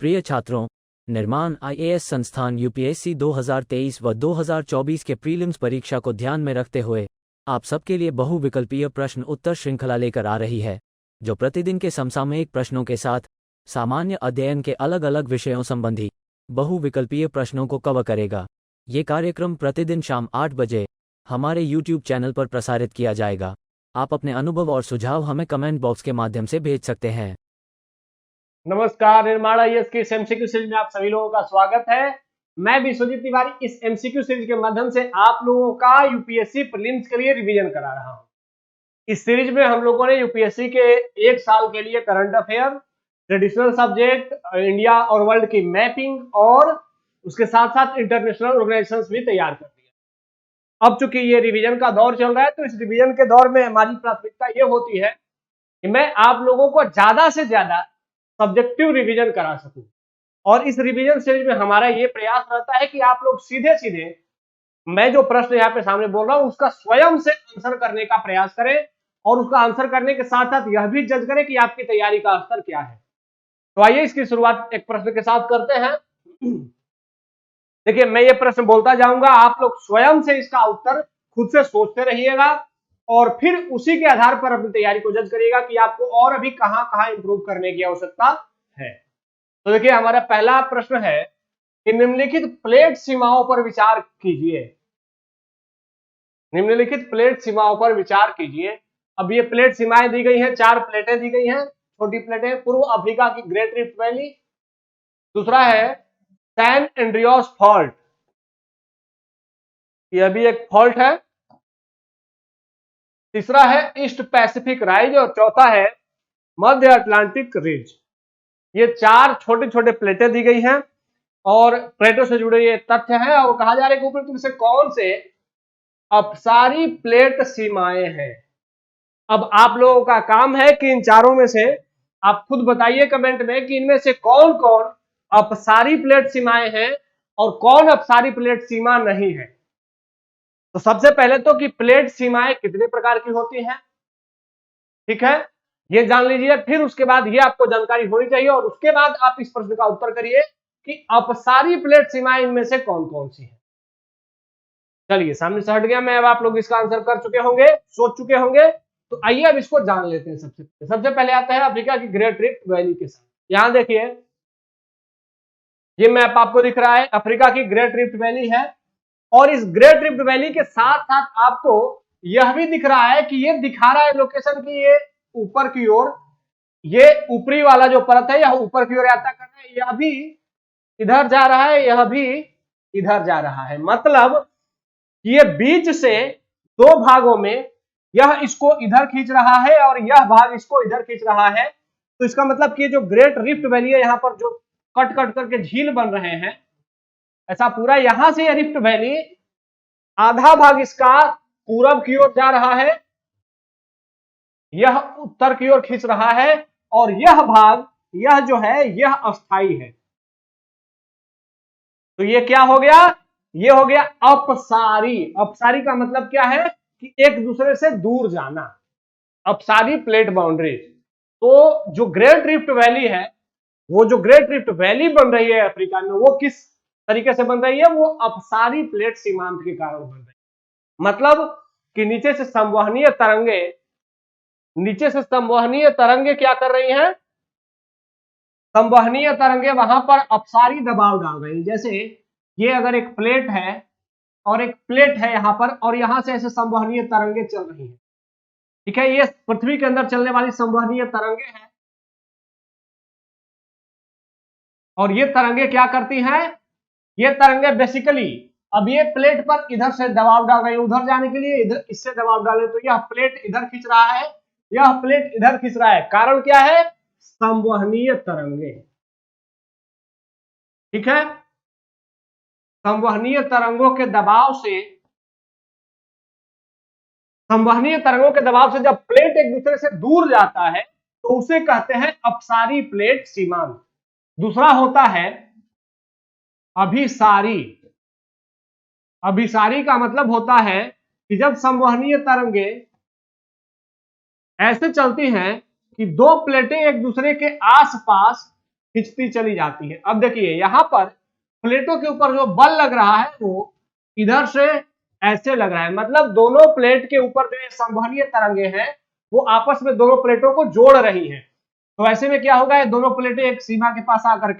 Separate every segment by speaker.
Speaker 1: प्रिय छात्रों, निर्माण आईएएस संस्थान यूपीएससी 2023 व 2024 के प्रीलिम्स परीक्षा को ध्यान में रखते हुए आप सबके लिए बहुविकल्पीय प्रश्न उत्तर श्रृंखला लेकर आ रही है, जो प्रतिदिन के समसामयिक प्रश्नों के साथ सामान्य अध्ययन के अलग अलग विषयों संबंधी बहुविकल्पीय प्रश्नों को कवर करेगा। ये कार्यक्रम प्रतिदिन शाम 8 बजे हमारे YouTube चैनल पर प्रसारित किया जाएगा। आप अपने अनुभव और सुझाव हमें कमेंट बॉक्स के माध्यम से भेज सकते हैं।
Speaker 2: नमस्कार, निर्माण आईएएस की इस एमसीक्यू सीरीज में आप सभी लोगों का स्वागत है। मैं विश्वजीत तिवारी इस एमसीक्यू सीरीज के माध्यम से आप लोगों का यूपीएससी प्रीलिम्स के लिए रिवीजन करा रहा हूं। इस सीरीज में हम लोगों ने यूपीएससी के एक साल के लिए current affair, traditional subject, India और वर्ल्ड की मैपिंग और उसके साथ साथ इंटरनेशनल ऑर्गेनाइजेशंस भी तैयार कर दिया। अब चूंकि ये रिवीजन का दौर चल रहा है, तो इस रिवीजन के दौर में हमारी प्राथमिकता ये होती है कि मैं आप लोगों को ज्यादा से ज्यादा सब्जेक्टिव रिवीजन करा सकूं। और इस रिवीजन सीरीज में हमारा ये प्रयास रहता है कि आप लोग सीधे सीधे मैं जो प्रश्न यहाँ पे सामने बोल रहा हूं उसका स्वयं से आंसर करने का प्रयास करें और उसका आंसर करने के साथ साथ यह भी जज करें कि आपकी तैयारी का स्तर क्या है। तो आइए इसकी शुरुआत एक प्रश्न के साथ करते हैं। देखिए, मैं ये प्रश्न बोलता जाऊंगा, आप लोग स्वयं से इसका उत्तर खुद से सोचते रहिएगा और फिर उसी के आधार पर अपनी तैयारी को जज करिएगा कि आपको और अभी कहां कहां इंप्रूव करने की आवश्यकता है। तो देखिए, हमारा पहला प्रश्न है कि निम्नलिखित प्लेट सीमाओं पर विचार कीजिए। निम्नलिखित प्लेट सीमाओं पर विचार कीजिए। अब ये प्लेट सीमाएं दी गई हैं, 4 प्लेटें दी गई हैं, छोटी प्लेटें। पूर्व अफ्रीका की ग्रेट रिफ्ट वैली, दूसरा है सैन एंड्रियास फॉल्ट, यह भी एक फॉल्ट है। तीसरा है ईस्ट पैसिफिक राइज और चौथा है मध्य अटलांटिक रिज। ये 4 छोटे छोटे प्लेटें दी गई हैं और प्लेटों से जुड़े ये तथ्य हैं और कहा जा रहा है कि ऊपर से कौन से अपसारी प्लेट सीमाएं हैं। अब आप लोगों का काम है कि इन चारों में से आप खुद बताइए कमेंट में कि इनमें से कौन कौन अपसारी प्लेट सीमाएं हैं और कौन अपसारी प्लेट सीमा नहीं है। तो सबसे पहले तो कि प्लेट सीमाएं कितने प्रकार की होती हैं, ठीक है, ये जान लीजिए। फिर उसके बाद ये आपको जानकारी होनी चाहिए और उसके बाद आप इस प्रश्न का उत्तर करिए कि अपसारी प्लेट सीमाएं इनमें से कौन कौन सी है। चलिए, सामने से हट गया मैं। अब आप लोग इसका आंसर कर चुके होंगे, सोच चुके होंगे, तो आइए अब इसको जान लेते हैं। सबसे पहले आता है अफ्रीका की ग्रेट रिफ्ट वैली के साथ। यहां देखिए, ये मैप आपको दिख रहा है, अफ्रीका की ग्रेट रिफ्ट वैली है और इस ग्रेट रिफ्ट वैली के साथ साथ आपको यह भी दिख रहा है कि ये दिखा रहा है लोकेशन की ये ऊपर की ओर, ये ऊपरी वाला जो परत है यह ऊपर की ओर यात्रा कर रहा है, यह भी इधर जा रहा है, यह भी इधर जा रहा है। मतलब ये बीच से 2 भागों में यह इसको इधर खींच रहा है और यह भाग इसको इधर खींच रहा है। तो इसका मतलब कि जो ग्रेट रिफ्ट वैली है, यहां पर जो कट कट करके झील बन रहे हैं, ऐसा पूरा यहां से रिफ्ट वैली आधा भाग इसका पूरब की ओर जा रहा है, यह उत्तर की ओर खींच रहा है और यह भाग, यह जो है यह अस्थाई है। तो ये क्या हो गया, ये हो गया अपसारी। अपसारी का मतलब क्या है कि एक दूसरे से दूर जाना, अपसारी प्लेट बाउंड्रीज। तो जो ग्रेट रिफ्ट वैली है, वो जो ग्रेट रिफ्ट वैली बन रही है अफ्रीका में, वो किस तरीके से बन रही है, वो अपसारी प्लेट सीमांत के कारण बन रही है। मतलब कि नीचे से संवहनीय तरंगे क्या कर रही हैं, संवहनीय तरंगे वहां पर अपसारी दबाव डाल रही है। जैसे ये अगर एक प्लेट है और एक प्लेट है यहां पर, और यहां से ऐसे संवहनीय तरंगे चल रही है, ठीक है, ये पृथ्वी के अंदर चलने वाली संवहनीय तरंगे हैं और ये तरंगे क्या करती हैं, ये तरंगे बेसिकली अब ये प्लेट पर इधर से दबाव डाल रही है, उधर जाने के लिए इधर इससे दबाव डाले, तो यह प्लेट इधर खींच रहा है, यह प्लेट इधर खींच रहा है। कारण क्या है, संवहनीय तरंगे, ठीक है। संवहनीय तरंगों के दबाव से, संवहनीय तरंगों के दबाव से जब प्लेट एक दूसरे से दूर जाता है तो उसे कहते हैं अपसारी प्लेट सीमांत। दूसरा होता है अभिसारी। अभिसारी का मतलब होता है कि जब संवहनीय तरंगे ऐसे चलती हैं कि 2 प्लेटें एक दूसरे के आसपास खिंचती चली जाती है। अब देखिए यहां पर प्लेटों के ऊपर जो बल लग रहा है वो इधर से ऐसे लग रहा है, मतलब दोनों प्लेट के ऊपर जो ये संवहनीय तरंगे हैं वो आपस में दोनों प्लेटों को जोड़ रही हैं। तो ऐसे में क्या होगा, ये दोनों प्लेटें एक सीमा के पास आकर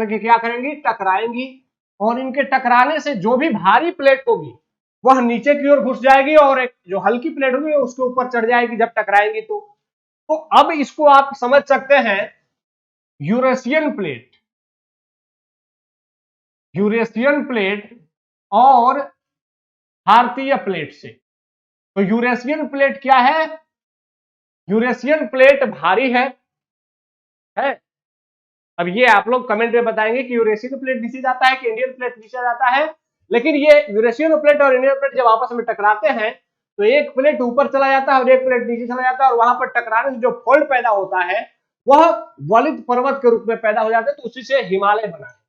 Speaker 2: के क्या करेंगी, टकराएंगी, और इनके टकराने से जो भी भारी प्लेट होगी वह नीचे की ओर घुस जाएगी और एक जो हल्की प्लेट होगी उसके ऊपर चढ़ जाएगी जब टकराएंगी। तो अब इसको आप समझ सकते हैं यूरेशियन प्लेट और भारतीय प्लेट से। तो यूरेशियन प्लेट क्या है, यूरेशियन प्लेट भारी है। अब ये आप लोग कमेंट में बताएंगे कि यूरेशियन प्लेट नीचे जाता है कि इंडियन प्लेट नीचे जाता है, लेकिन ये यूरेशियन प्लेट और इंडियन प्लेट जब आपस में टकराते हैं तो एक प्लेट ऊपर चला जाता है और एक प्लेट नीचे चला जाता है, और वहां पर टकराने से जो फोल्ड पैदा होता है वह वलित पर्वत के रूप में पैदा हो जाते हैं, तो उसी से हिमालय बना है।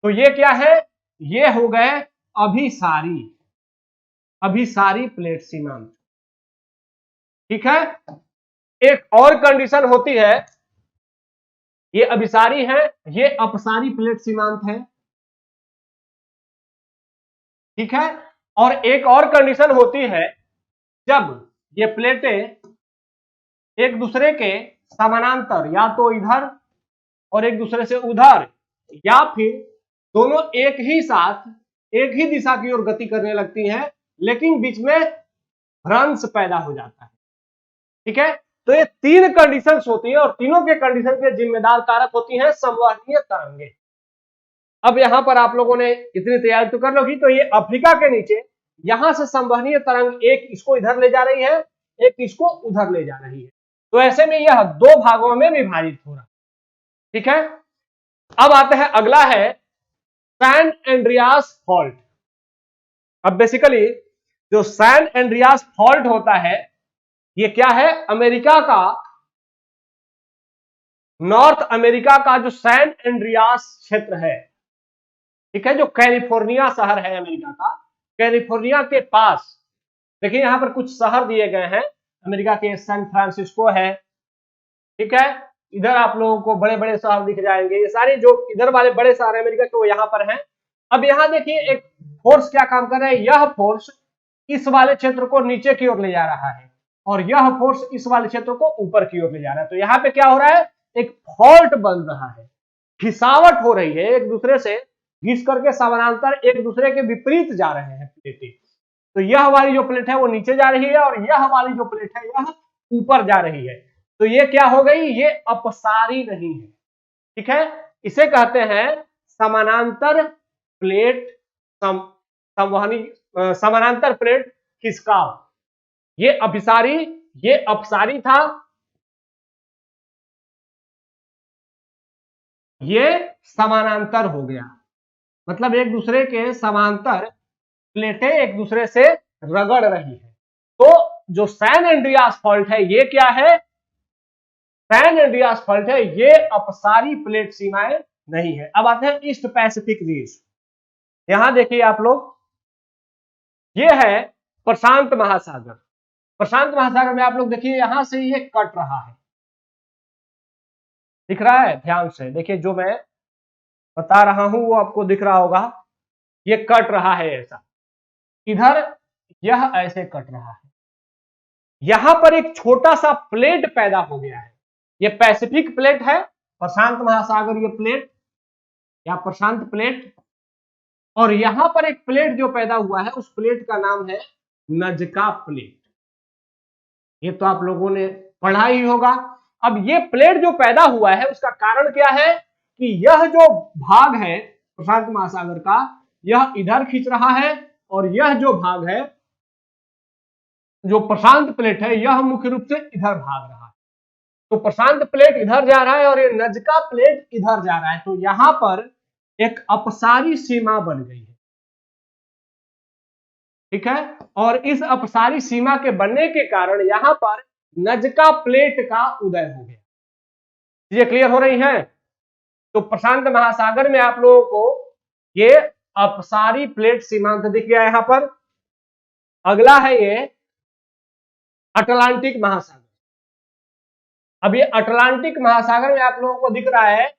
Speaker 2: तो ये क्या है, ये हो गए अभिसारी प्लेट सीमांत। ठीक है, एक और कंडीशन होती है, ये अभिसारी है, ये अपसारी प्लेट सीमांत है। ठीक है, और एक और कंडीशन होती है जब ये प्लेटें एक दूसरे के समानांतर, या तो इधर और एक दूसरे से उधर, या फिर दोनों एक ही साथ एक ही दिशा की ओर गति करने लगती हैं, लेकिन बीच में भ्रंश पैदा हो जाता है। ठीक है, तो ये तीन कंडीशंस होती हैं और तीनों के कंडीशन के जिम्मेदार कारक होती हैं संवहनीय तरंगे। अब यहां पर आप लोगों ने इतनी तैयारी तो कर लोगी, तो ये अफ्रीका के नीचे यहां से संवहनीय तरंग एक इसको इधर ले जा रही है, एक इसको उधर ले जा रही है, तो ऐसे में यह दो भागों में विभाजित हो रहा है। ठीक है, अब आते हैं, अगला है सैन एंड्रियास फॉल्ट। अब बेसिकली जो सैन एंड्रियास फॉल्ट होता है ये क्या है, अमेरिका का, नॉर्थ अमेरिका का जो सैन एंड्रियास क्षेत्र है, ठीक है, जो कैलिफोर्निया शहर है अमेरिका का, कैलिफोर्निया के पास देखिए यहां पर कुछ शहर दिए गए हैं अमेरिका के, सैन फ्रांसिस्को है। ठीक है, इधर आप लोगों को बड़े बड़े शहर दिख जाएंगे, ये सारे जो इधर वाले बड़े शहर है अमेरिका के वो यहां पर हैं। अब यहां देखिए एक फोर्स क्या काम कर रहा है, यह फोर्स इस वाले क्षेत्र को नीचे की ओर ले जा रहा है और यह फोर्स इस वाले क्षेत्र को ऊपर की ओर ले जा रहा है। तो यहाँ पे क्या हो रहा है, एक फॉल्ट बन रहा है, घिसावट हो रही है, एक दूसरे से घिस करके समानांतर एक दूसरे के विपरीत जा रहे हैं प्लेटें। तो यह वाली जो प्लेट है वो नीचे जा रही है और यह वाली जो प्लेट है यह ऊपर जा रही है। तो ये क्या हो गई, ये अपसारी नहीं है। ठीक है, इसे कहते हैं समानांतर प्लेट संवहनी, समानांतर प्लेट खिसकाव। ये अभिसारी, ये अपसारी था, ये समानांतर हो गया, मतलब एक दूसरे के समांतर प्लेटें एक दूसरे से रगड़ रही है। तो जो सैन एंड्रियास फॉल्ट है ये क्या है, सैन एंड्रियास फॉल्ट है, ये अपसारी प्लेट सीमाएं नहीं है। अब आते हैं ईस्ट पैसिफिक रीज। यहां देखिए आप लोग, ये है प्रशांत महासागर। प्रशांत महासागर में आप लोग देखिए यहां से ये कट रहा है, दिख रहा है, ध्यान से देखिए, जो मैं बता रहा हूं वो आपको दिख रहा होगा, ये कट रहा है ऐसा, इधर यह ऐसे कट रहा है, यहां पर एक छोटा सा प्लेट पैदा हो गया है, ये पैसिफिक प्लेट है, प्रशांत महासागर ये प्लेट या प्रशांत प्लेट, और यहां पर एक प्लेट जो पैदा हुआ है उस प्लेट का नाम है नजका प्लेट। ये तो आप लोगों ने पढ़ा ही होगा। अब ये प्लेट जो पैदा हुआ है उसका कारण क्या है कि यह जो भाग है प्रशांत महासागर का, यह इधर खींच रहा है, और यह जो भाग है जो प्रशांत प्लेट है यह मुख्य रूप से इधर भाग रहा है। तो प्रशांत प्लेट इधर जा रहा है और ये नजका प्लेट इधर जा रहा है, तो यहां पर एक अपसारी सीमा बन गई है। ठीक है, और इस अपसारी सीमा के बनने के कारण यहां पर नजका प्लेट का उदय हो गया। चीजें क्लियर हो रही हैं? तो प्रशांत महासागर में आप लोगों को ये अपसारी प्लेट सीमांत दिख गया यहां पर। अगला है ये अटलांटिक महासागर। अब ये अटलांटिक महासागर में आप लोगों को दिख रहा है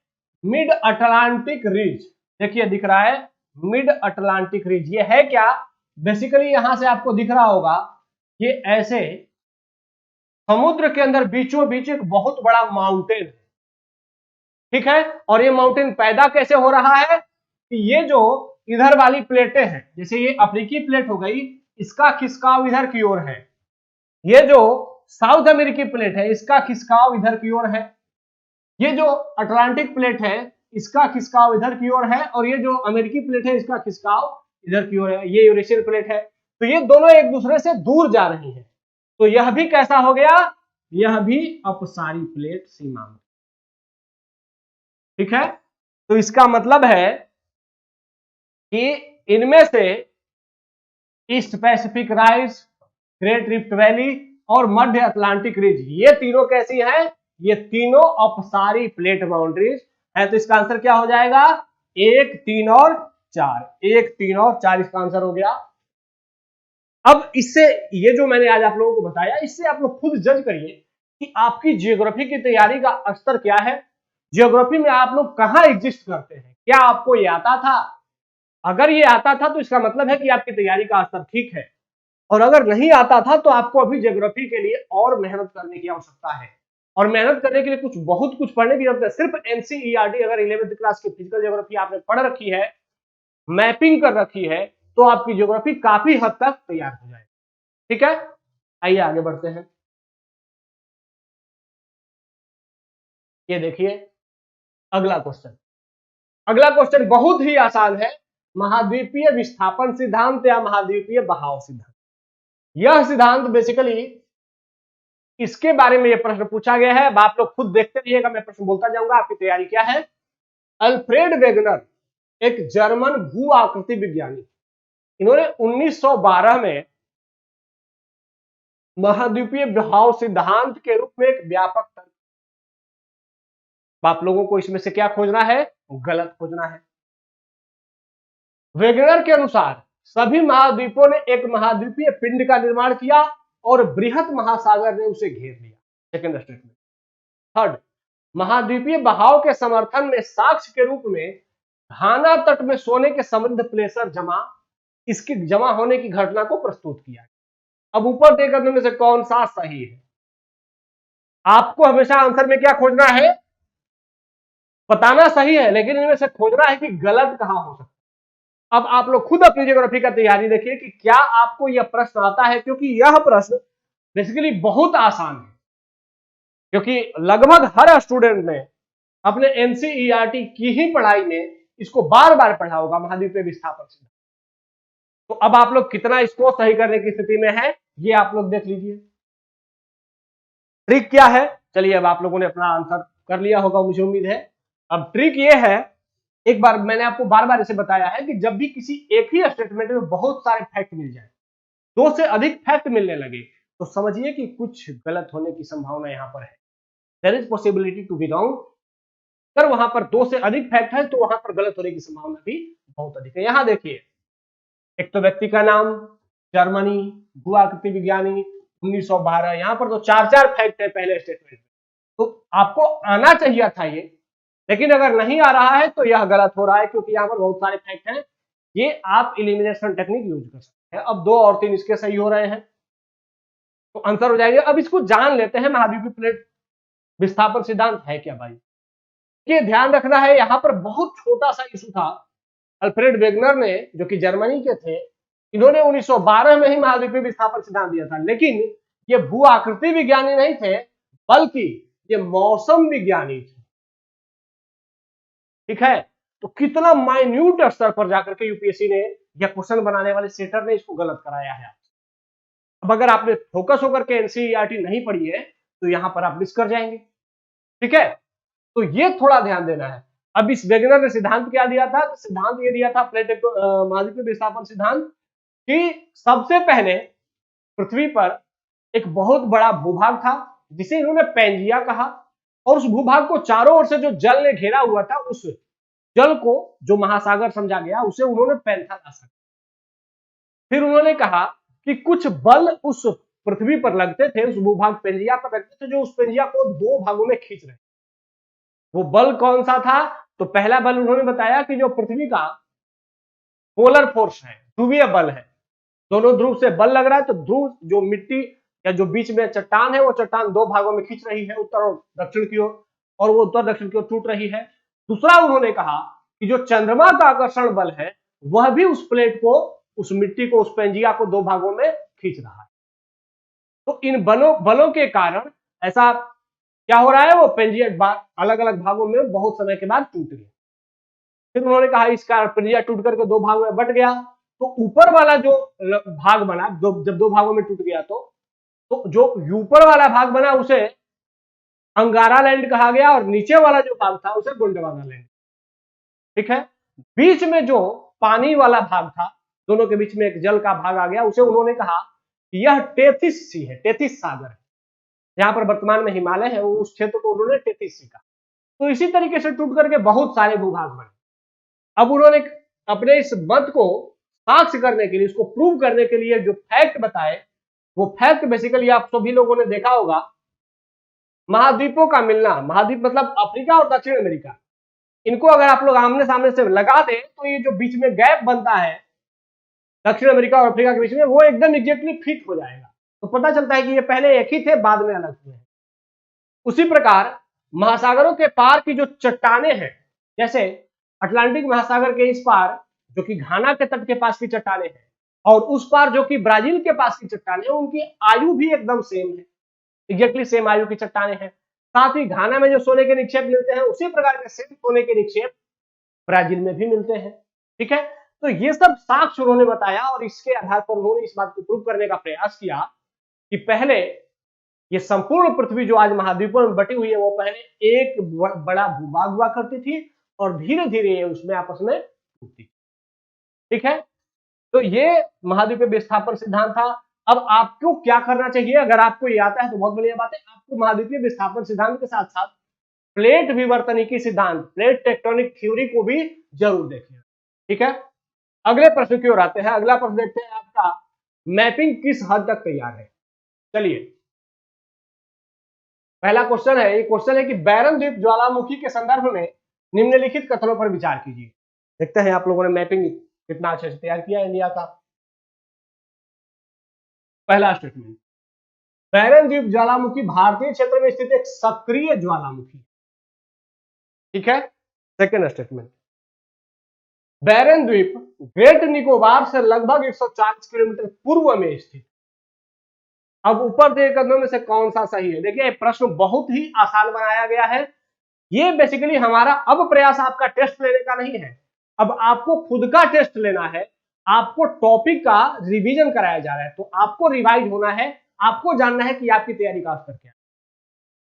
Speaker 2: मिड अटलांटिक रीज, देखिए दिख रहा है मिड अटलांटिक रीज। ये है क्या, बेसिकली यहां से आपको दिख रहा होगा ये ऐसे समुद्र के अंदर बीचों बीच एक बहुत बड़ा माउंटेन है, ठीक है। और ये माउंटेन पैदा कैसे हो रहा है कि ये जो इधर वाली प्लेटें हैं, जैसे ये अफ्रीकी प्लेट हो गई, इसका खिसकाव इधर की ओर है, ये जो साउथ अमेरिकी प्लेट है इसका खिसकाव इधर की ओर है, ये जो अटलांटिक प्लेट है इसका खिसकाव इधर की ओर है, और ये जो अमेरिकी प्लेट है इसका खिसकाव इधर की ओर है, ये यूरेशियन प्लेट है। तो ये दोनों एक दूसरे से दूर जा रही हैं, तो यह भी कैसा हो गया, यह भी अपसारी प्लेट सीमा में, ठीक है। तो इसका मतलब है कि इनमें से east Pacific rise, great rift valley और मध्य अटलांटिक रिज, ये तीनों कैसी हैं, ये तीनों अपसारी प्लेट बाउंड्रीज है। तो इसका आंसर क्या हो जाएगा, 1, 3 और 4, 1, 3 और 4 इसका आंसर हो गया। अब इससे ये जो मैंने आज आप लोगों को बताया, इससे आप लोग खुद जज करिए कि आपकी जियोग्राफी की तैयारी का स्तर क्या है, जियोग्राफी में आप लोग कहां एग्जिस्ट करते हैं, क्या आपको ये आता था। अगर ये आता था तो इसका मतलब है कि आपकी तैयारी का स्तर ठीक है, और अगर नहीं आता था तो आपको अभी ज्योग्राफी के लिए और मेहनत करने की आवश्यकता है, और मेहनत करने के लिए बहुत कुछ पढ़ने की जरूरत है। सिर्फ एनसीईआरटी अगर 11वीं क्लास की फिजिकल ज्योग्राफी आपने पढ़ रखी है, मैपिंग कर रखी है, तो आपकी ज्योग्राफी काफी हद तक तैयार हो जाएगी, ठीक है। आइए आगे बढ़ते हैं। ये देखिए अगला क्वेश्चन, अगला क्वेश्चन बहुत ही आसान है, महाद्वीपीय विस्थापन सिद्धांत या महाद्वीपीय बहाव सिद्धांत। यह सिद्धांत बेसिकली इसके बारे में यह प्रश्न पूछा गया है। अब आप लोग खुद देखते रहिएगा, मैं प्रश्न बोलता जाऊंगा, आपकी तैयारी क्या है। अल्फ्रेड वेगनर एक जर्मन भू आकृति विज्ञानी, इन्होंने 1912 में महाद्वीपीय बहाव सिद्धांत के रूप में एक व्यापक तर्क, आप लोगों को इसमें से क्या खोजना है, गलत खोजना है। वेगनर के अनुसार सभी महाद्वीपों ने एक महाद्वीपीय पिंड का निर्माण किया और बृहत महासागर ने उसे घेर लिया, सेकंड स्टेटमेंट। थर्ड, महाद्वीपीय बहाव के समर्थन में साक्ष्य के रूप में घाना तट में सोने के समृद्ध प्लेसर इसकी जमा होने की घटना को प्रस्तुत किया। अब ऊपर देकर में से कौन सा सही है, आपको हमेशा आंसर में क्या खोजना है, बताना सही है, लेकिन इनमें से खोजना है कि गलत कहां हो सकता है। अब आप लोग खुद अपनी ज्योग्राफी का तैयारी देखिए कि क्या आपको यह प्रश्न आता है, क्योंकि यह प्रश्न बेसिकली बहुत आसान है, क्योंकि लगभग हर स्टूडेंट ने अपने एनसीईआरटी की ही पढ़ाई में इसको बार बार पढ़ा होगा, महाद्वीपीय विस्थापन सिद्धांत। तो अब आप लोग कितना इसको सही करने की स्थिति में है, ये आप लोग देख लीजिए। ट्रिक क्या है, चलिए अब आप लोगों ने अपना आंसर कर लिया होगा, मुझे उम्मीद है। अब ट्रिक ये है, एक बार मैंने आपको बार बार इसे बताया है कि जब भी किसी एक ही स्टेटमेंट में बहुत सारे फैक्ट मिल जाए, 2 से अधिक फैक्ट मिलने लगे, तो समझिए कि कुछ गलत होने की संभावना यहां पर है, there is possibility to be wrong. अगर वहां पर 2 से अधिक फैक्ट है तो वहां पर गलत होने की संभावना भी बहुत अधिक है। यहां देखिए, एक तो व्यक्ति का नाम, जर्मनी, भू आकृति विज्ञानी, 1912, यहां पर तो 4-4 फैक्ट है पहले स्टेटमेंट में, तो आपको आना चाहिए था ये, लेकिन अगर नहीं आ रहा है तो यह गलत हो रहा है, क्योंकि यहां पर बहुत सारे फैक्ट हैं। ये आप एलिमिनेशन टेक्निक यूज कर सकते हैं। अब 2 और 3 इसके सही हो रहे हैं, तो आंसर हो जाएंगे। अब इसको जान लेते हैं, महाद्वीपीय प्लेट विस्थापन सिद्धांत है क्या भाई। ये ध्यान रखना है, यहां पर बहुत छोटा सा इशू था। अल्फ्रेड वेगनर ने, जो कि जर्मनी के थे, इन्होंने 1912 में ही महाद्वीपीय विस्थापन सिद्धांत दिया था, लेकिन ये भू आकृति विज्ञानी नहीं थे, बल्कि ये मौसम विज्ञानी थे, ठीक है। तो कितना माइन्यूट स्तर पर जाकर के यूपीएससी ने या क्वेश्चन बनाने वाले सेटर ने इसको गलत कराया है। अब अगर आपने फोकस होकर के एनसीईआरटी नहीं पढ़ी है तो यहां पर आप मिस कर जाएंगे, ठीक है। तो ये थोड़ा ध्यान देना है। अब इस वेगनर ने सिद्धांत क्या दिया था, तो सिद्धांत ये दिया था प्लेट महाद्वीपीय विस्थापन सिद्धांत, कि सबसे पहले पृथ्वी पर एक बहुत बड़ा भूभाग था जिसे इन्होंने पैंजिया कहा, और उस भूभाग को चारों ओर से जो जल ने घेरा हुआ था, उस जल को जो महासागर समझा गया उसे उन्होंने पैंथालासा। फिर उन्होंने कहा कि कुछ बल उस पृथ्वी पर लगते थे, उस भूभाग पेंजिया पर लगते थे, जो उस पेंजिया को दो भागों में खींच रहे। वो बल कौन सा था? तो पहला बल उन्होंने बताया कि जो पृथ्वी का पोलर फोर्स है, ध्रुवीय बल है, दोनों ध्रुव से बल लग रहा है, तो ध्रुव जो मिट्टी या जो बीच में चट्टान है, वो चट्टान दो भागों में खींच रही है, उत्तर और दक्षिण की ओर, और वो उत्तर दक्षिण की ओर टूट रही है। दूसरा उन्होंने कहा कि जो चंद्रमा का आकर्षण बल है, वह भी उस प्लेट को, उस मिट्टी को, उस पेंजिया को दो भागों में खींच रहा है। तो इन बलों के कारण ऐसा क्या हो रहा है, वो पेंजिया अलग अलग भागों में बहुत समय के बाद टूट गया। फिर उन्होंने कहा इस कारण पेंजिया टूट करके दो भागों में बट गया। तो ऊपर वाला जो भाग बना, जब दो भागों में टूट गया, तो जो ऊपर वाला भाग बना उसे अंगारा लैंड कहा गया, और नीचे वाला जो भाग था उसे गोंडवाना लैंड। ठीक है। बीच में जो पानी वाला भाग था, दोनों के बीच में एक जल का भाग आ गया, उसे उन्होंने कहा कि यह टेथिस सी है, टेथिस सागर है। जहां पर वर्तमान में हिमालय है, उस क्षेत्र को उन्होंने टेथिस सी कहा। तो इसी तरीके से टूट करके बहुत सारे भूभाग बने। अब उन्होंने अपने इस मत को साक्ष्य करने के लिए, इसको प्रूव करने के लिए जो फैक्ट बताए, वो फैक्ट बेसिकली आप सभी लोगों ने देखा होगा, महाद्वीपों का मिलना। महाद्वीप मतलब अफ्रीका और दक्षिण अमेरिका, इनको अगर आप लोग आमने सामने से लगा दें, तो ये जो बीच में गैप बनता है दक्षिण अमेरिका और अफ्रीका के बीच में, वो एकदम एग्जैक्टली फिट हो जाएगा। तो पता चलता है कि ये पहले एक ही थे, बाद में अलग हुए हैं। उसी प्रकार महासागरों के पार की जो चट्टाने हैं, जैसे अटलांटिक महासागर के इस पार जो कि घाना के तट के पास की चट्टाने हैं, और उस पार जो कि ब्राजील के पास की चट्टाने हैं, उनकी आयु भी एकदम सेम है, एग्जैक्टली सेम आयु की चट्टाने हैं। साथ ही घाना में जो सोने के निक्षेप मिलते हैं, उसी प्रकार के सेम सोने के निक्षेप ब्राजील में भी मिलते हैं। ठीक है। तो ये सब साक्ष्य उन्होंने बताया, और इसके आधार पर उन्होंने इस बात को प्रूव करने का प्रयास किया कि पहले ये संपूर्ण पृथ्वी जो आज महाद्वीपों में बटी हुई है, वो पहले एक बड़ा भूभाग हुआ करती थी, और धीरे धीरे उसमें आपस में टूटती। ठीक है। तो ये महाद्वीपीय विस्थापन सिद्धांत था। अब आपको क्या करना चाहिए, अगर आपको ये आता है तो बहुत बढ़िया बात है। आपको महाद्वीपीय विस्थापन सिद्धांत के साथ साथ प्लेट विवर्तनिकी सिद्धांत, प्लेट टेक्टोनिक थ्योरी को भी जरूर देखें। ठीक है। अगले प्रश्न की ओर आते हैं। अगला प्रश्न देखते हैं, आपका मैपिंग किस हद तक तैयार है। चलिए, पहला क्वेश्चन है, ये क्वेश्चन है कि बैरन द्वीप ज्वालामुखी के संदर्भ में निम्नलिखित कथनों पर विचार कीजिए। देखते हैं आप लोगों ने मैपिंग कितना अच्छे से तैयार किया इंडिया का। पहला स्टेटमेंट, बैरन द्वीप ज्वालामुखी भारतीय क्षेत्र में स्थित एक सक्रिय ज्वालामुखी। ठीक है। सेकेंड स्टेटमेंट, बैरन द्वीप ग्रेट निकोबार से लगभग 140 किलोमीटर पूर्व में स्थित। अब ऊपर दिए कथनों में से कौन सा सही है? देखिए, प्रश्न बहुत ही आसान बनाया गया है। ये बेसिकली हमारा अब प्रयास आपका टेस्ट लेने का नहीं है, अब आपको खुद का टेस्ट लेना है। आपको टॉपिक का रिवीजन कराया जा रहा है, तो आपको रिवाइज होना है, आपको जानना है कि आपकी तैयारी का स्तर क्या है।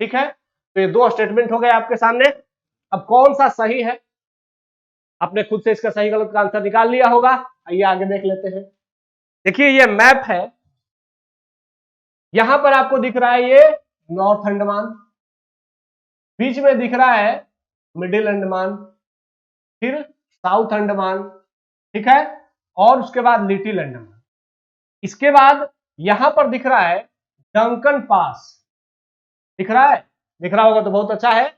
Speaker 2: ठीक है। तो ये दो स्टेटमेंट हो गए आपके सामने। अब कौन सा सही है, आपने खुद से इसका सही गलत का आंसर निकाल लिया होगा। आइए आगे देख लेते हैं। देखिए, ये मैप है, यहां पर आपको दिख रहा है ये नॉर्थ अंडमान, बीच में दिख रहा है मिडिल अंडमान, फिर साउथ अंडमान। ठीक है। और उसके बाद लिटिल अंडमान। इसके बाद यहां पर दिख रहा है डंकन पास, दिख रहा है? दिख रहा होगा तो बहुत अच्छा है।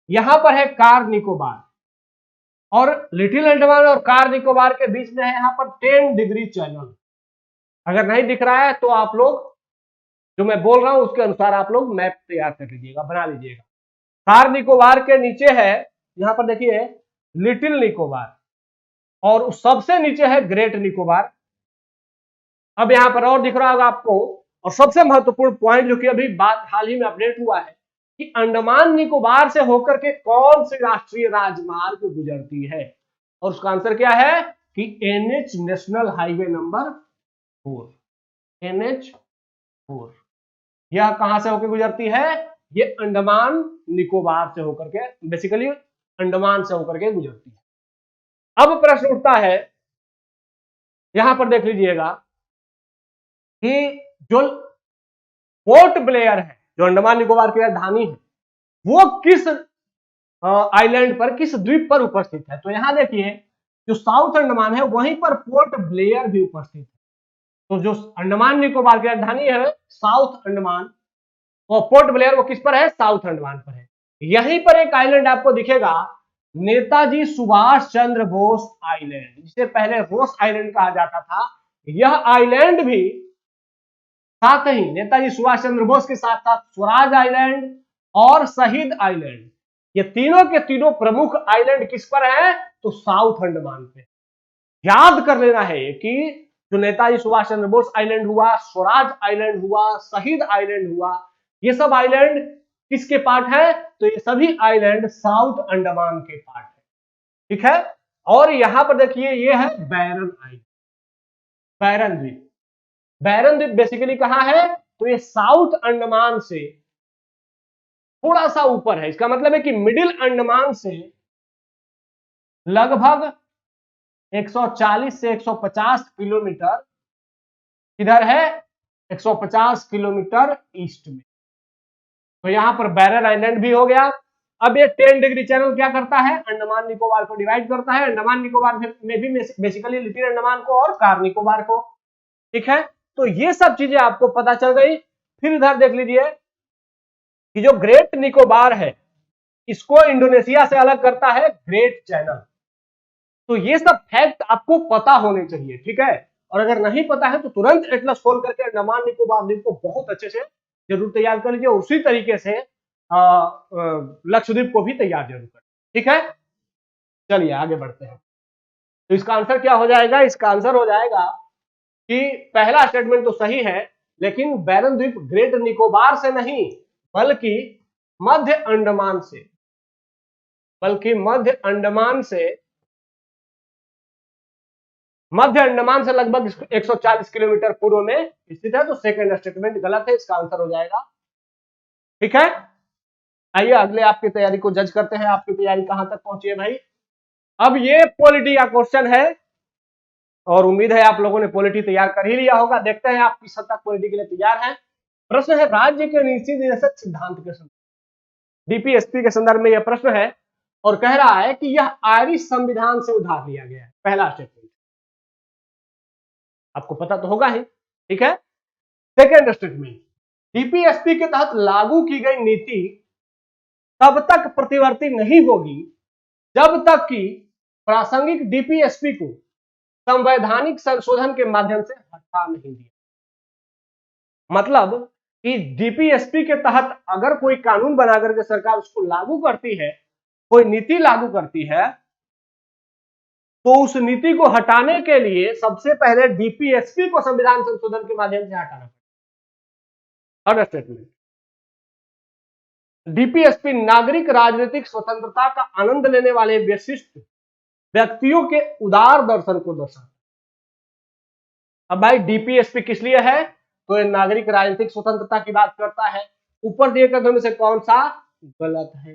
Speaker 2: यहां पर है कार निकोबार, और लिटिल अंडमान और कार निकोबार के बीच में है यहां पर 10 डिग्री चैनल। अगर नहीं दिख रहा है तो आप लोग जो मैं बोल रहा हूं उसके अनुसार आप लोग मैप तैयार कर लीजिएगा, बना लीजिएगा। कार निकोबार के नीचे है, यहां पर देखिए, लिटिल निकोबार, और सबसे नीचे है ग्रेट निकोबार। अब यहां पर और दिख रहा होगा आपको, और सबसे महत्वपूर्ण पॉइंट जो कि अभी बात हाल ही में अपडेट हुआ है कि अंडमान निकोबार से होकर के कौन सी राष्ट्रीय राजमार्ग गुजरती है, और उसका आंसर क्या है कि NH, national highway number 4, NH4। यह कहां से होकर गुजरती है? ये अंडमान निकोबार से होकर के, बेसिकली अंडमान से होकर के गुजरती है। अब प्रश्न उठता है, यहां पर देख लीजिएगा कि जो पोर्ट ब्लेयर है, जो अंडमान निकोबार की राजधानी है, वो किस आइलैंड पर, किस द्वीप पर उपस्थित है? तो यहां देखिए, जो साउथ अंडमान है वहीं पर पोर्ट ब्लेयर भी उपस्थित है। तो जो अंडमान निकोबार की राजधानी है साउथ अंडमान, और पोर्ट ब्लेयर वो किस पर है, साउथ अंडमान पर है। यहीं पर एक आइलैंड आपको दिखेगा, नेताजी सुभाष चंद्र बोस आइलैंड, जिसे पहले रोस आइलैंड कहा जाता था। यह आइलैंड भी साथ ही नेताजी सुभाष चंद्र बोस के साथ साथ स्वराज आइलैंड और शहीद आइलैंड, ये तीनों के तीनों प्रमुख आइलैंड किस पर है, तो साउथ अंडमान पे। याद कर लेना है कि जो नेताजी सुभाष चंद्र बोस आइलैंड हुआ, स्वराज आइलैंड हुआ, शहीद आइलैंड हुआ, ये सब आइलैंड किसके पार्ट है, तो ये सभी आइलैंड साउथ अंडमान के पार्ट है। ठीक है, और यहां पर देखिए ये है बैरन आइलैंड, बैरन द्वीप। बैरन द्वीप बेसिकली कहां है, तो ये साउथ अंडमान से थोड़ा सा ऊपर है। इसका मतलब है कि मिडिल अंडमान से लगभग 140 से 150 किलोमीटर इधर है, 150 किलोमीटर ईस्ट में। तो यहां पर बैरन आइलैंड भी हो गया। अब ये 10 डिग्री चैनल क्या करता है, अंडमान निकोबार को डिवाइड करता है। अंडमान निकोबार में भी बेसिकली लिटिल अंडमान को और कार निकोबार को। ठीक है, तो ये सब चीजें आपको पता चल गई। फिर इधर देख लीजिए कि जो ग्रेट निकोबार है, इसको इंडोनेशिया से अलग करता है ग्रेट चैनल। तो ये सब फैक्ट आपको पता होने चाहिए। ठीक है, और अगर नहीं पता है तो तुरंत एटलस खोल करके अंडमान निकोबार द्वीप को बहुत अच्छे से जरूर तैयार कर लीजिए, और उसी तरीके से लक्षद्वीप को भी तैयार जरूर करें। ठीक है, चलिए आगे बढ़ते हैं। तो इसका आंसर क्या हो जाएगा, इसका आंसर हो जाएगा कि पहला स्टेटमेंट तो सही है, लेकिन बैरन द्वीप ग्रेट निकोबार से नहीं बल्कि मध्य अंडमान से, मध्य अंडमान से लगभग 140 किलोमीटर पूर्व में स्थित है। तो सेकंड स्टेटमेंट गलत है, इसका आंसर हो जाएगा। ठीक है, आइए अगले आपकी तैयारी को जज करते हैं। आपकी तैयारी कहां तक पहुंची है भाई। अब ये पॉलिटी का क्वेश्चन है, और उम्मीद है आप लोगों ने पॉलिटी तैयार कर ही लिया होगा। देखते हैं आप किस हद तक पॉलिटी के लिए तैयार हैं। प्रश्न है राज्य के नीति निदेशक सिद्धांत के संदर्भ, डीपीएसपी के संदर्भ में यह प्रश्न है, और कह रहा है कि यह आयरिश संविधान से उधार लिया गया है। पहला स्टेटमेंट आपको पता तो होगा ही। ठीक है, सेकेंड स्टेटमेंट, डीपीएसपी के तहत लागू की गई नीति तब तक प्रतिवर्ती नहीं होगी जब तक कि प्रासंगिक डीपीएसपी को संवैधानिक संशोधन के माध्यम से हटा नहीं दिया। मतलब कि डीपीएसपी के तहत अगर कोई कानून बना करके सरकार उसको लागू करती है, कोई नीति लागू करती है, तो उस नीति को हटाने के लिए सबसे पहले डीपीएसपी को संविधान संशोधन के माध्यम से हटाना पड़ेगा। थर्ड स्टेटमेंट, डीपीएसपी नागरिक राजनीतिक स्वतंत्रता का आनंद लेने वाले विशिष्ट व्यक्तियों के उदार दर्शन को दर्शाता। अब भाई डीपीएसपी किस लिए है, तो ये नागरिक राजनीतिक स्वतंत्रता की बात करता है। ऊपर दिए कथनों में से कौन सा गलत है,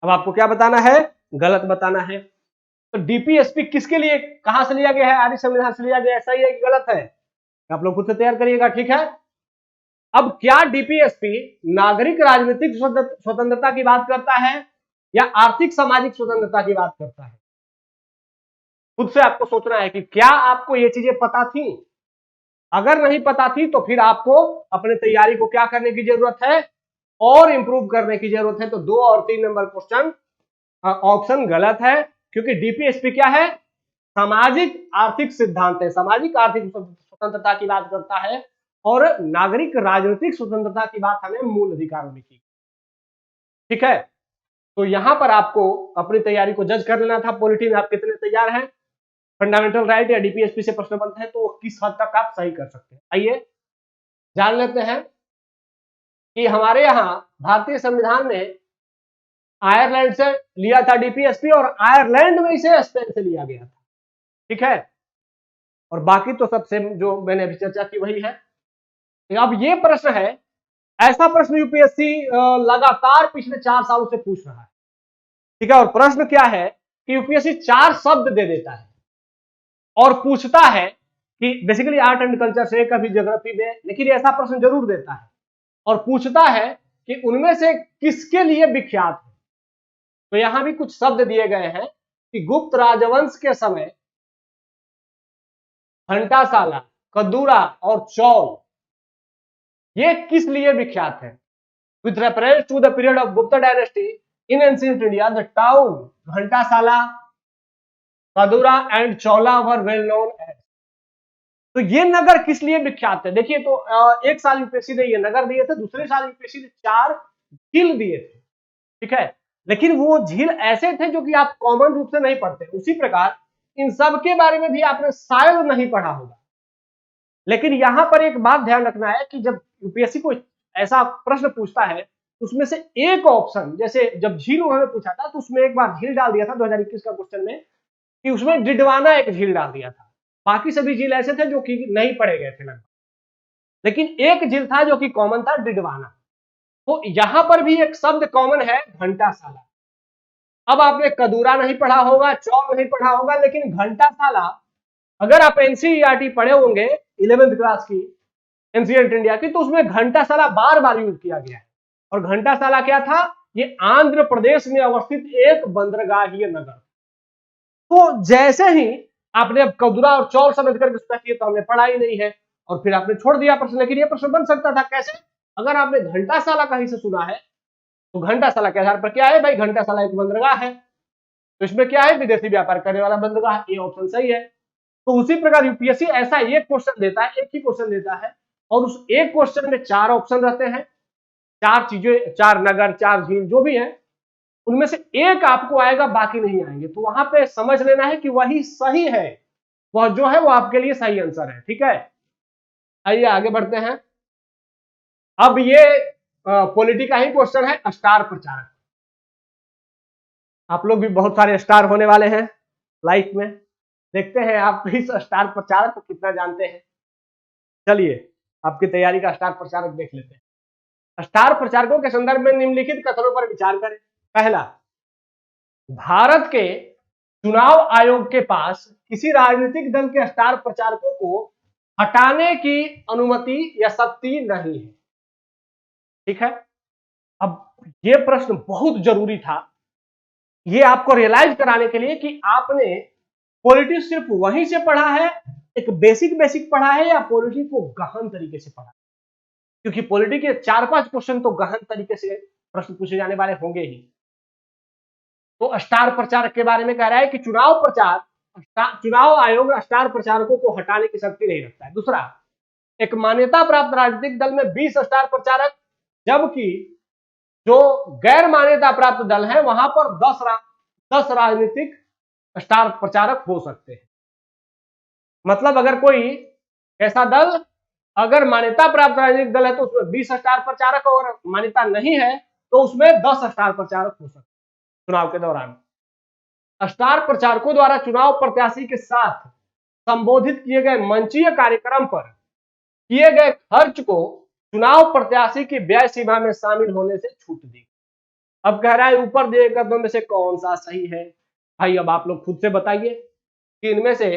Speaker 2: अब आपको क्या बताना है, गलत बताना है। तो डीपीएसपी किसके लिए, कहां से लिया गया है, आर्य संविधान से लिया गया है, सही है कि गलत है, आप लोग खुद से तैयार करिएगा। ठीक है, अब क्या डीपीएसपी नागरिक राजनीतिक स्वतंत्रता की बात करता है या आर्थिक सामाजिक स्वतंत्रता की बात करता है, खुद से आपको सोचना है कि क्या आपको ये चीजें पता थी। अगर नहीं पता थी तो फिर आपको अपने तैयारी को क्या करने की जरूरत है, और इंप्रूव करने की जरूरत है। तो 2 और 3 नंबर क्वेश्चन ऑप्शन गलत है, क्योंकि डीपीएसपी क्या है, सामाजिक आर्थिक सिद्धांत है, सामाजिक आर्थिक स्वतंत्रता की बात करता है, और नागरिक राजनीतिक स्वतंत्रता की बात हमें मूल अधिकारों में की। ठीक है, तो यहां पर आपको अपनी तैयारी को जज कर लेना था। पॉलिटी में आप कितने तैयार हैं, फंडामेंटल राइट या डीपीएसपी से प्रश्न बनते हैं तो किस हद तक आप सही कर सकते हैं। आइए जान लेते हैं कि हमारे यहां भारतीय संविधान में आयरलैंड से लिया था डीपीएसपी, और आयरलैंड में इसे स्पेन से लिया गया था। ठीक है, और बाकी तो सब सेम जो मैंने अभी चर्चा की वही है। अब ये प्रश्न है, ऐसा प्रश्न यूपीएससी लगातार पिछले 4 सालों से पूछ रहा है। ठीक है, और प्रश्न क्या है कि यूपीएससी 4 शब्द दे देता है और पूछता है कि बेसिकली आर्ट एंड कल्चर से, कभी ज्योग्राफी में, लेकिन ऐसा प्रश्न जरूर देता है और पूछता है कि उनमें से किसके लिए विख्यात है। तो यहां भी कुछ शब्द दिए गए हैं कि गुप्त राजवंश के समय घंटाशाला, कदूरा और चौल ये किस लिए विख्यात है? With reference to the period of Gupta dynasty in ancient India the town Ghantasala, Kadura and Chaula were well known as. तो ये नगर किस लिए विख्यात है? देखिए, तो एक साल यूपीएससी ने ये नगर दिए थे, दूसरे साल यूपीएससी ने 4 झील दिए थे, ठीक है, लेकिन वो झील ऐसे थे जो कि आप कॉमन रूप से नहीं पढ़ते। उसी प्रकार इन सब के बारे में भी आपने शायद नहीं पढ़ा होगा, लेकिन यहां पर एक बात ध्यान रखना है कि जब यूपीएससी कोई ऐसा प्रश्न पूछता है उसमें से एक ऑप्शन, जैसे जब झील उन्होंने पूछा था तो उसमें एक बार झील डाल दिया था 2021 का क्वेश्चन में, कि उसमें डिडवाना एक झील डाल दिया था, बाकी सभी झील ऐसे थे जो कि नहीं पढ़े गए थे लगभग, लेकिन एक झील था जो कि कॉमन था, डिडवाना। तो यहां पर भी एक शब्द कॉमन है, घंटासाला। अब आपने कदूरा नहीं पढ़ा होगा, चौल नहीं पढ़ा होगा, लेकिन घंटासाला अगर आप एनसीईआरटी पढ़े होंगे 11th क्लास की एंशिएंट इंडिया की, तो उसमें घंटासाला बार बार यूज किया गया है। और घंटासाला क्या था? ये आंध्र प्रदेश में अवस्थित एक बंदरगाहीय नगर। तो जैसे ही आपने अब कदूरा और चौल समझ करके सोचा कि तो हमने पढ़ा ही नहीं है और फिर आपने छोड़ दिया प्रश्न, लेकिन ये प्रश्न बन सकता था कैसे? अगर आपने घंटासाला कहीं से सुना है तो घंटासाला के आधार पर क्या है भाई? घंटासाला एक बंदरगाह है, तो इसमें क्या है? विदेशी व्यापार करने वाला बंदरगाह, ये ऑप्शन सही है। तो उसी प्रकार यूपीएससी ऐसा एक क्वेश्चन देता है, एक ही क्वेश्चन देता है, और उस एक क्वेश्चन में 4 ऑप्शन रहते हैं, 4 चीजें, 4 नगर, 4 झील जो भी है, उनमें से एक आपको आएगा, बाकी नहीं आएंगे। तो वहां पे समझ लेना है कि वही सही है, वह जो है वो आपके लिए सही आंसर है, ठीक है। आइए आगे बढ़ते हैं। अब ये पॉलिटी का ही क्वेश्चन है, स्टार प्रचारक। आप लोग भी बहुत सारे स्टार होने वाले हैं लाइफ में, देखते हैं आप इस स्टार प्रचारक को कितना जानते हैं। चलिए आपकी तैयारी का स्टार प्रचारक देख लेते हैं। स्टार प्रचारकों के संदर्भ में निम्नलिखित कथनों पर विचार करें। पहला, भारत के चुनाव आयोग के पास किसी राजनीतिक दल के स्टार प्रचारकों को हटाने की अनुमति या शक्ति नहीं है, ठीक है। अब ये प्रश्न बहुत जरूरी था, ये आपको रियलाइज कराने के लिए कि आपने पॉलिटिक्स सिर्फ वहीं से पढ़ा है, एक बेसिक पढ़ा है, या पॉलिटिक्स को गहन तरीके से पढ़ा है, क्योंकि पॉलिटिक्स के 4-5 क्वेश्चन तो गहन तरीके से प्रश्न पूछे जाने वाले होंगे ही। तो स्टार प्रचारक के बारे में कह रहा है कि चुनाव आयोग स्टार प्रचारकों को हटाने की शक्ति नहीं रखता है। दूसरा, एक मान्यता प्राप्त राजनीतिक दल में 20 स्टार प्रचारक, जबकि जो गैर मान्यता प्राप्त दल है वहां पर 10 राजनीतिक स्टार प्रचारक हो सकते हैं। मतलब अगर कोई ऐसा दल, अगर मान्यता प्राप्त राजनीतिक दल है तो उसमें 20 स्टार प्रचारक, और मान्यता नहीं है तो उसमें 10 स्टार प्रचारक हो सकते हैं चुनाव के दौरान। स्टार प्रचारकों द्वारा चुनाव प्रत्याशी के साथ संबोधित किए गए मंचीय कार्यक्रम पर किए गए खर्च को चुनाव प्रत्याशी की व्यय सीमा में शामिल होने से छूट दी। अब कह रहा है ऊपर दिए कथनों में से कौन सा सही है? भाई अब आप लोग खुद से बताइए कि इनमें से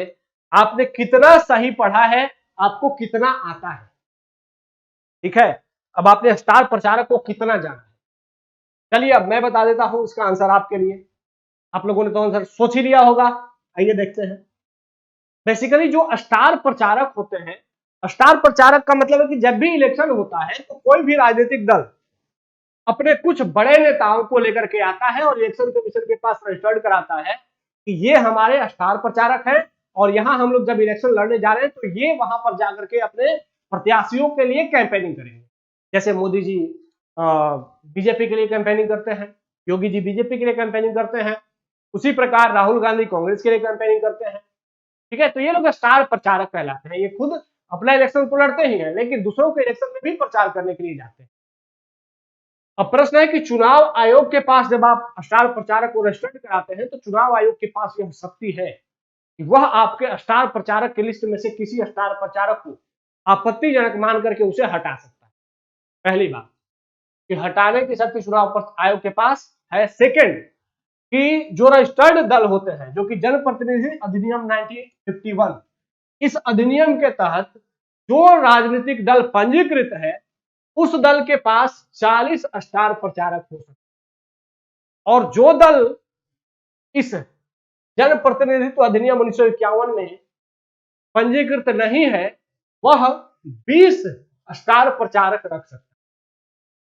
Speaker 2: आपने कितना सही पढ़ा है, आपको कितना आता है, ठीक है। अब आपने स्टार प्रचारक को कितना जाना है। चलिए अब मैं बता देता हूं इसका आंसर आपके लिए। आप लोगों ने तो आंसर सोच ही लिया होगा, आइए देखते हैं। बेसिकली जो स्टार प्रचारक होते हैं, स्टार प्रचारक का मतलब है कि जब भी इलेक्शन होता है तो कोई भी राजनीतिक दल अपने कुछ बड़े नेताओं को लेकर के आता है और इलेक्शन कमीशन के पास रजिस्टर्ड कराता है कि ये हमारे स्टार प्रचारक हैं, और यहां हम लोग जब इलेक्शन लड़ने जा रहे हैं तो ये वहां पर जाकर के अपने प्रत्याशियों के लिए कैंपेनिंग करेंगे। जैसे मोदी जी बीजेपी के लिए कैंपेनिंग करते हैं, योगी जी बीजेपी के लिए कैंपेनिंग करते हैं, उसी प्रकार राहुल गांधी कांग्रेस के लिए कैंपेनिंग करते हैं, ठीक है। तो ये लोग स्टार प्रचारक कहलाते हैं। ये खुद अपना इलेक्शन तो लड़ते ही हैं, लेकिन दूसरों के इलेक्शन में भी प्रचार करने के लिए जाते हैं। अब प्रश्न है कि चुनाव आयोग के पास जब आप स्टार प्रचारक को रजिस्टर्ड कराते हैं तो चुनाव आयोग के पास यह शक्ति है कि वह आपके स्टार प्रचारक की लिस्ट में से किसी स्टार प्रचारक को आपत्तिजनक मान करके उसे हटा सकता है। पहली बात कि हटाने की शक्ति चुनाव आयोग के पास है। सेकंड, कि जो रजिस्टर्ड दल होते हैं, जो कि जनप्रतिनिधि अधिनियम 1951, इस अधिनियम के तहत जो राजनीतिक दल पंजीकृत है उस दल के पास 40 स्टार प्रचारक हो सकते हैं, और जो दल इस जनप्रतिनिधित्व अधिनियम 1951 में पंजीकृत नहीं है वह 20 स्टार प्रचारक रख सकता है।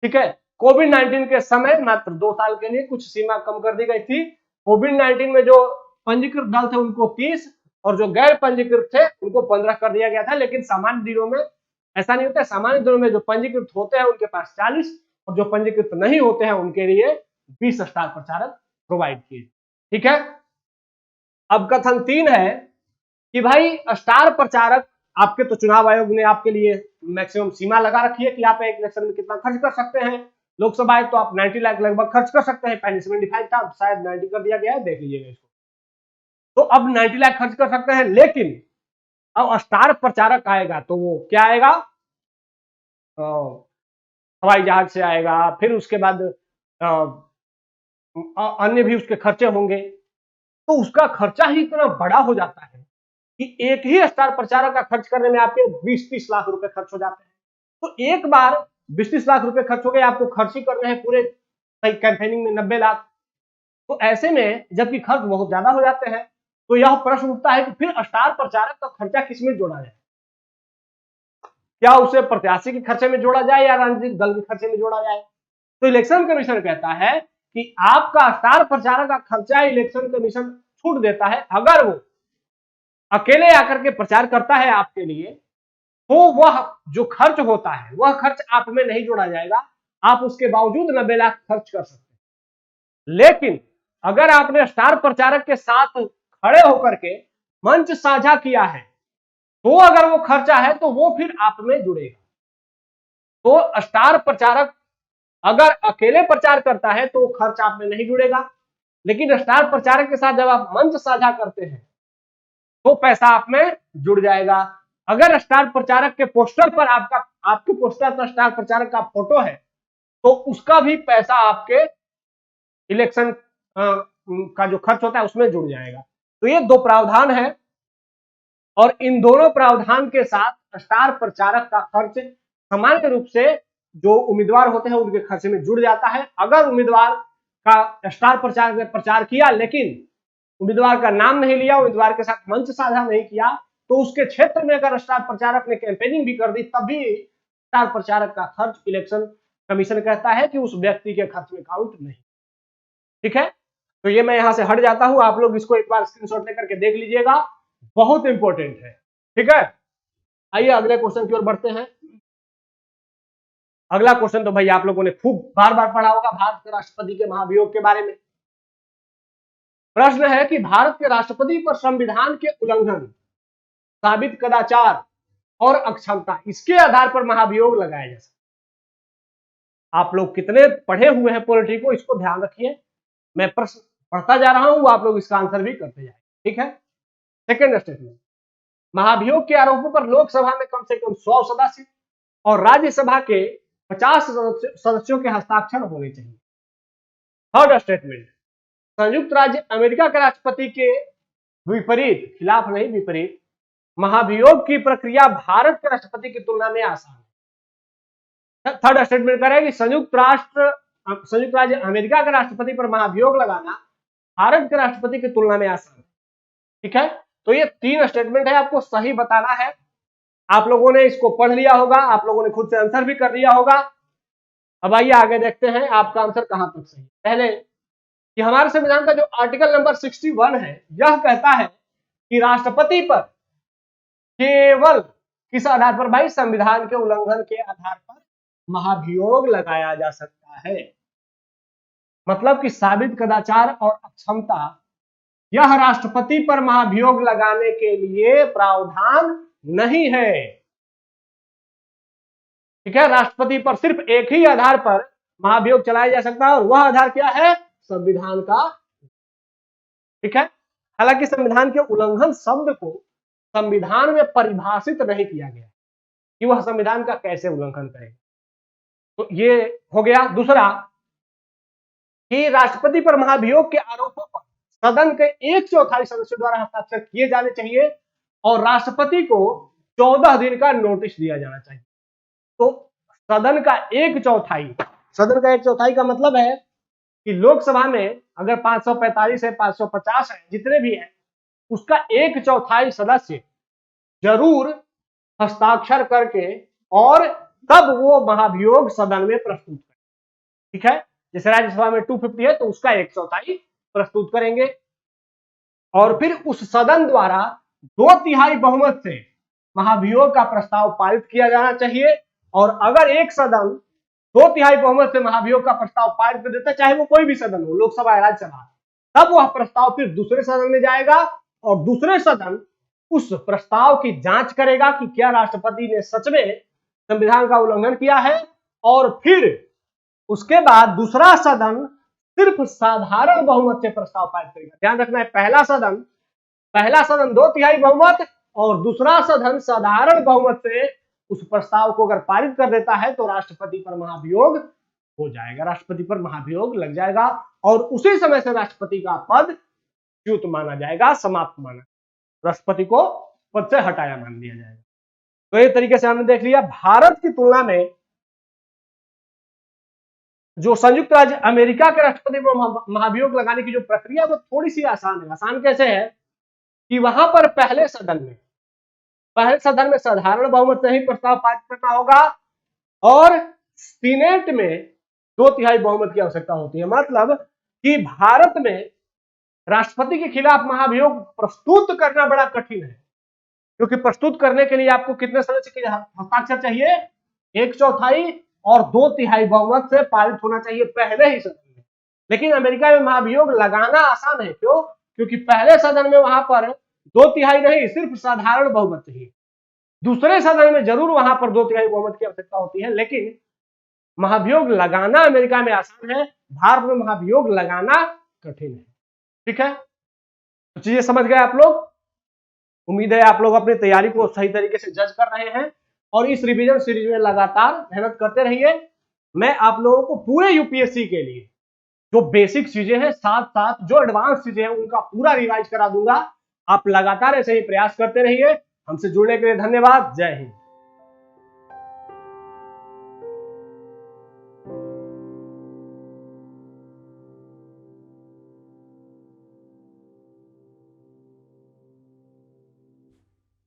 Speaker 2: ठीक है, कोविड-19 के समय मात्र 2 साल के लिए कुछ सीमा कम कर दी गई थी। कोविड-19 में जो पंजीकृत दल थे उनको 30 और जो गैर पंजीकृत थे उनको 15 कर दिया गया था। लेकिन सामान्य दिनों में ऐसा नहीं होता। सामान्य दिनों में जो पंजीकृत होते हैं उनके पास 40 और जो पंजीकृत नहीं होते हैं उनके लिए 20 स्टार प्रचारक प्रोवाइड किए। ठीक है, अब कथन 3 है कि भाई स्टार प्रचारक, आपके तो चुनाव आयोग ने आपके लिए मैक्सिमम सीमा लगा रखी है कि आप एक इलेक्शन में कितना खर्च कर सकते हैं। लोकसभा तो आप 90 लाख लगभग खर्च कर सकते हैं। पहले 75 था, अब शायद 90 कर दिया गया है, देख लीजिएगा इसको। तो अब 90 लाख खर्च कर सकते हैं। लेकिन अब स्टार प्रचारक आएगा तो वो क्या आएगा, हवाई जहाज से आएगा, फिर उसके बाद अन्य भी उसके खर्चे होंगे। तो उसका खर्चा ही इतना बड़ा हो जाता है कि एक ही स्टार प्रचारक का खर्च करने में आपके 20-30 लाख रुपए खर्च हो जाते हैं। तो एक बार 20-30 लाख रुपए खर्च हो गए, आपको खर्च ही करने हैं पूरे कैंपेनिंग में 90 लाख। तो ऐसे में जबकि खर्च बहुत ज्यादा हो जाते हैं, तो यह प्रश्न उठता है कि फिर स्टार प्रचारक का खर्चा किसमें जोड़ा जाए? क्या उसे प्रत्याशी के खर्चे में जोड़ा जाए या राजनीतिक दल के खर्चे में जोड़ा जाए? तो इलेक्शन कमीशन कहता है कि आपका स्टार प्रचारक का खर्चा इलेक्शन कमीशन छूट देता है। अगर वो अकेले आकर के प्रचार करता है आपके लिए, तो वह जो खर्च होता है वह खर्च आप में नहीं जोड़ा जाएगा। आप उसके बावजूद 90 लाख खर्च कर सकते हैं। लेकिन अगर आपने स्टार प्रचारक के साथ खड़े होकर के मंच साझा किया है, तो अगर वो खर्चा है तो वो फिर आप में जुड़ेगा। तो स्टार प्रचारक अगर अकेले प्रचार करता है तो खर्च आप में नहीं जुड़ेगा। लेकिन स्टार प्रचारक के साथ जब आप मंच साझा करते हैं तो पैसा आप में जुड़ जाएगा। अगर स्टार प्रचारक के पोस्टर पर आपके पोस्टर पर स्टार प्रचारक का फोटो है तो उसका भी पैसा आपके इलेक्शन का जो खर्च होता है उसमें जुड़ जाएगा। तो ये 2 प्रावधान है और इन दोनों प्रावधान के साथ स्टार प्रचारक का खर्च सामान्य रूप से जो उम्मीदवार होते हैं उनके खर्चे में जुड़ जाता है। अगर उम्मीदवार का स्टार प्रचारक ने प्रचार किया लेकिन उम्मीदवार का नाम नहीं लिया, उम्मीदवार के साथ मंच साझा नहीं किया, तो उसके क्षेत्र में अगर स्टार प्रचारक ने कैंपेनिंग भी कर दी तब भी स्टार प्रचारक का खर्च इलेक्शन कमीशन कहता है कि उस व्यक्ति के खर्च में काउंट नहीं। ठीक है, तो ये मैं यहां से हट जाता हूं। आप लोग इसको एक बार स्क्रीनशॉट लेकर के देख लीजिएगा, बहुत इंपॉर्टेंट है। ठीक है, आइए अगले क्वेश्चन की ओर बढ़ते हैं। अगला क्वेश्चन तो भाई आप लोगों ने खूब बार बार पढ़ा होगा, भारत के राष्ट्रपति के महाभियोग के बारे में। प्रश्न है कि भारत के राष्ट्रपति पर संविधान के उल्लंघन, साबित कदाचार और अक्षमता, इसके आधार पर महाभियोग लगाया जा सकता। आप लोग कितने पढ़े हुए हैं पॉलिटी को, इसको ध्यान रखिए। मैं प्रश्न पढ़ता जा रहा हूं, आप लोग इसका आंसर भी करते जाए। ठीक है, सेकेंड स्टेटमेंट, महाभियोग के आरोपों पर लोकसभा में कम से कम 100 सदस्य और राज्यसभा के 50 सदस्यों के हस्ताक्षर होने चाहिए। थर्ड स्टेटमेंट, संयुक्त राज्य अमेरिका के राष्ट्रपति के विपरीत, खिलाफ नहीं विपरीत, महाभियोग की प्रक्रिया भारत के राष्ट्रपति की तुलना में आसान है। थर्ड स्टेटमेंट कह रहा है कि संयुक्त राज्य अमेरिका के राष्ट्रपति पर महाभियोग लगाना भारत के राष्ट्रपति की तुलना में आसान है। ठीक है, तो ये 3 स्टेटमेंट है, आपको सही बताना है। आप लोगों ने इसको पढ़ लिया होगा, आप लोगों ने खुद से आंसर भी कर लिया होगा। अब आइए आगे देखते हैं आपका आंसर कहां तक सही। पहले कि हमारे संविधान का जो आर्टिकल नंबर 61 है, यह कहता है कि राष्ट्रपति पर केवल किस आधार पर भाई, संविधान के उल्लंघन के आधार पर महाभियोग लगाया जा सकता है। मतलब कि साबित कदाचार और अक्षमता, यह राष्ट्रपति पर महाभियोग लगाने के लिए प्रावधान नहीं है। ठीक है, राष्ट्रपति पर सिर्फ एक ही आधार पर महाभियोग चलाया जा सकता है और वह आधार क्या है, संविधान का। ठीक है, हालांकि संविधान के उल्लंघन शब्द को संविधान में परिभाषित नहीं किया गया कि वह संविधान का कैसे उल्लंघन करेगा। तो ये हो गया। दूसरा कि राष्ट्रपति पर महाभियोग के आरोपों पर सदन के 1/4 सदस्यों द्वारा हस्ताक्षर किए जाने चाहिए और राष्ट्रपति को 14 दिन का नोटिस दिया जाना चाहिए। तो सदन का 1/4, सदन का 1/4 का मतलब है कि लोकसभा में अगर 545 है, 550 है, जितने भी है, उसका 1/4 सदस्य जरूर हस्ताक्षर करके और तब वो महाभियोग सदन में प्रस्तुत करें। ठीक है, जैसे राज्यसभा में 250 है तो उसका 1/4 प्रस्तुत करेंगे और फिर उस सदन द्वारा 2/3 बहुमत से महाभियोग का प्रस्ताव पारित किया जाना चाहिए। और अगर एक सदन 2/3 बहुमत से महाभियोग का प्रस्ताव पारित कर देता है, चाहे वो कोई भी सदन हो, लोकसभा या राज्यसभा, तब वह प्रस्ताव फिर दूसरे सदन में जाएगा और दूसरे सदन उस प्रस्ताव की जांच करेगा कि क्या राष्ट्रपति ने सच में संविधान का उल्लंघन किया है, और फिर उसके बाद दूसरा सदन सिर्फ साधारण बहुमत से प्रस्ताव पारित करेगा। ध्यान रखना है, पहला सदन 2/3 बहुमत और दूसरा सदन साधारण बहुमत से उस प्रस्ताव को अगर पारित कर देता है तो राष्ट्रपति पर महाभियोग हो जाएगा, राष्ट्रपति पर महाभियोग लग जाएगा और उसी समय से राष्ट्रपति का पद च्युत माना जाएगा, समाप्त माना, राष्ट्रपति को पद से हटाया मान लिया जाएगा। तो ये तरीके से हमने देख लिया। भारत की तुलना में जो संयुक्त राज्य अमेरिका के राष्ट्रपति को महाभियोग लगाने की जो प्रक्रिया वो थोड़ी सी आसान है। आसान कैसे है कि वहां पर पहले सदन में साधारण बहुमत से ही प्रस्ताव पारित करना होगा और सीनेट में 2/3 बहुमत की आवश्यकता होती है। मतलब कि भारत में राष्ट्रपति के खिलाफ महाभियोग प्रस्तुत करना बड़ा कठिन है, क्योंकि प्रस्तुत करने के लिए आपको कितने सदस्य के हस्ताक्षर चाहिए? 1/4 और 2/3 बहुमत से पारित होना चाहिए पहले ही सदन में। लेकिन अमेरिका में महाभियोग लगाना आसान है। क्यों? क्योंकि पहले सदन में वहां पर 2/3 नहीं, सिर्फ साधारण बहुमत चाहिए। दूसरे सदन में जरूर वहां पर 2/3 बहुमत की आवश्यकता होती है, लेकिन महाभियोग लगाना अमेरिका में आसान है, भारत में महाभियोग लगाना कठिन है। ठीक है, तो चीजें समझ गए आप लोग। उम्मीद है आप लोग अपनी तैयारी को सही तरीके से जज कर रहे हैं और इस रिवीजन सीरीज में लगातार मेहनत करते रहिए। मैं आप लोगों को पूरे यूपीएससी के लिए जो बेसिक चीजें हैं, साथ साथ जो एडवांस चीजें हैं, उनका पूरा रिवाइज करा दूंगा। आप लगातार ऐसे ही प्रयास करते रहिए। हमसे जुड़ने के लिए धन्यवाद। जय हिंद।